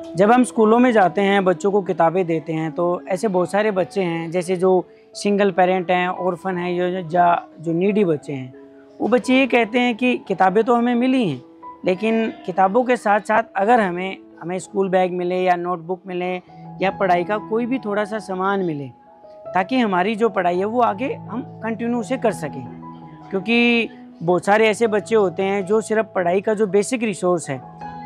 जब हम स्कूलों में जाते हैं, बच्चों को किताबें देते हैं, तो ऐसे बहुत सारे बच्चे हैं जैसे जो सिंगल पेरेंट हैं, ऑर्फन हैं, जो नीडी बच्चे हैं। वो बच्चे ये कहते हैं कि किताबें तो हमें मिली हैं, लेकिन किताबों के साथ साथ अगर हमें स्कूल बैग मिले या नोटबुक मिले या पढ़ाई का कोई भी थोड़ा सा सामान मिले, ताकि हमारी जो पढ़ाई है वो आगे हम कंटिन्यू से कर सकें। क्योंकि बहुत सारे ऐसे बच्चे होते हैं जो सिर्फ पढ़ाई का जो बेसिक रिसोर्स है,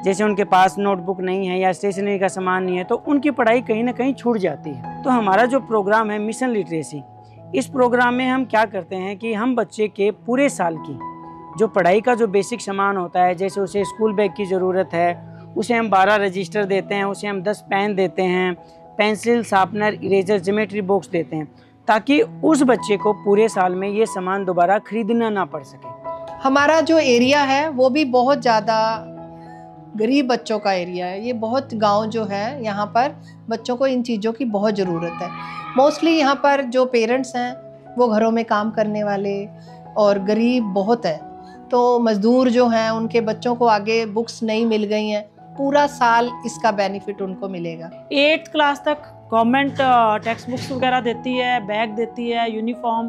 जैसे उनके पास नोटबुक नहीं है या स्टेशनरी का सामान नहीं है, तो उनकी पढ़ाई कहीं ना कहीं छूट जाती है। तो हमारा जो प्रोग्राम है मिशन लिटरेसी, इस प्रोग्राम में हम क्या करते हैं कि हम बच्चे के पूरे साल की जो पढ़ाई का जो बेसिक सामान होता है, जैसे उसे स्कूल बैग की ज़रूरत है, उसे हम 12 रजिस्टर देते हैं, उसे हम 10 पेन देते हैं, pencil, sharpener, eraser, geometry box देते हैं, ताकि उस बच्चे को पूरे साल में ये सामान दोबारा खरीदना ना पड़ सके। हमारा जो एरिया है वो भी बहुत ज़्यादा गरीब बच्चों का एरिया है। ये बहुत गांव जो है, यहाँ पर बच्चों को इन चीज़ों की बहुत ज़रूरत है। मोस्टली यहाँ पर जो पेरेंट्स हैं वो घरों में काम करने वाले और गरीब बहुत है, तो मज़दूर जो हैं उनके बच्चों को आगे बुक्स नहीं मिल गई हैं, पूरा साल इसका बेनिफिट उनको मिलेगा। 8th क्लास तक गवर्नमेंट टेक्स्ट बुक्स वगैरह देती है, बैग देती है, यूनिफॉर्म,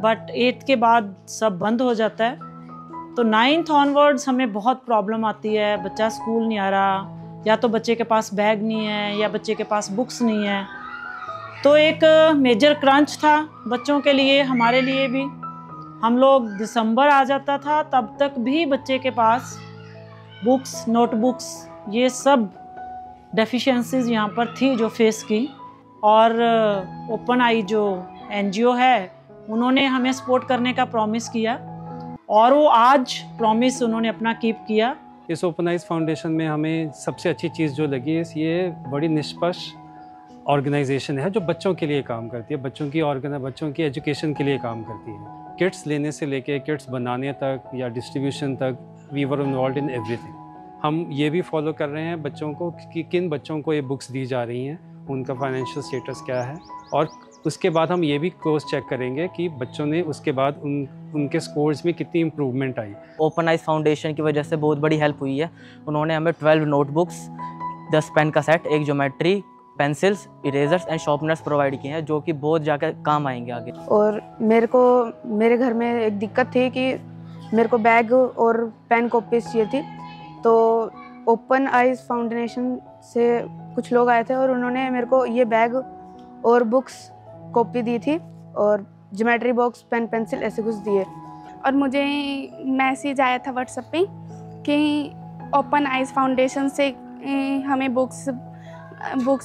बट 8th के बाद सब बंद हो जाता है। तो 9th ऑनवर्ड्स हमें बहुत प्रॉब्लम आती है। बच्चा स्कूल नहीं आ रहा, या तो बच्चे के पास बैग नहीं है या बच्चे के पास बुक्स नहीं है। तो एक मेजर क्रंच था बच्चों के लिए, हमारे लिए भी। हम लोग दिसंबर आ जाता था तब तक भी बच्चे के पास बुक्स, नोटबुक्स, ये सब डेफिशिएंसीज यहाँ पर थी जो फेस की। और ओपन आई जो NGO है, उन्होंने हमें सपोर्ट करने का प्रॉमिस किया और वो आज प्रॉमिस उन्होंने अपना कीप किया। इस ओपन आइज फाउंडेशन में हमें सबसे अच्छी चीज़ जो लगी है, ये बड़ी निष्पक्ष ऑर्गेनाइजेशन है जो बच्चों के लिए काम करती है, बच्चों की एजुकेशन के लिए काम करती है। किट्स लेने से लेके किट्स बनाने तक या डिस्ट्रीब्यूशन तक, we were involve in everything. हम ये भी फॉलो कर रहे हैं बच्चों को कि किन बच्चों को ये बुक्स दी जा रही हैं, उनका फाइनेंशियल स्टेटस क्या है, और उसके बाद हम ये भी क्रॉस चेक करेंगे कि बच्चों ने उसके बाद उनके स्कोर्स में कितनी इम्प्रूवमेंट आई। ओपन आइज फाउंडेशन की वजह से बहुत बड़ी हेल्प हुई है। उन्होंने हमें 12 नोटबुक्स, 10 पेन का सेट, एक geometry, pencils, erasers and sharpeners provide किए हैं, जो कि बहुत जाकर काम आएंगे आगे। और मेरे घर में एक दिक्कत थी कि मेरे को बैग और पेन कॉपीज चाहिए थी, तो ओपन आइज फाउंडेशन से कुछ लोग आए थे और उन्होंने मेरे को ये बैग और बुक्स, कॉपी दी थी और ज्योमेट्री बॉक्स, पेन, पेंसिल ऐसे कुछ दिए। और मुझे मैसेज आया था व्हाट्सएप पे कि ओपन आइज फाउंडेशन से हमें बुक्स,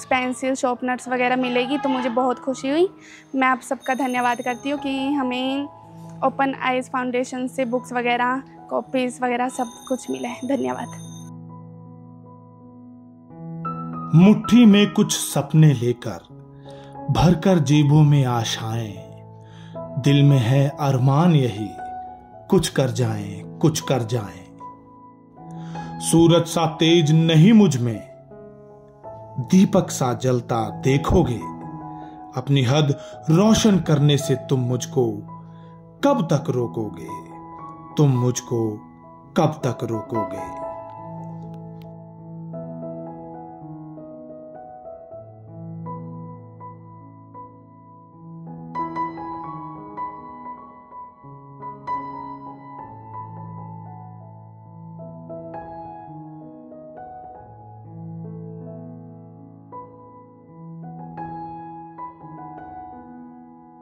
पेंसिल, शार्पनर्स वगैरह मिलेगी, तो मुझे बहुत खुशी हुई। मैं आप सबका धन्यवाद करती हूँ कि हमें ओपन आइज फाउंडेशन से बुक्स वगैरह, कॉपीज़ वगैरह सब कुछ मिला है। धन्यवाद। मुट्ठी में कुछ सपने लेकर, भरकर जेबों में आशाएं, दिल में है अरमान यही, कुछ कर जाएं, कुछ कर जाएं। सूरज सा तेज नहीं मुझ में, दीपक सा जलता देखोगे, अपनी हद रोशन करने से तुम मुझको कब तक रोकोगे, तुम मुझको कब तक रोकोगे।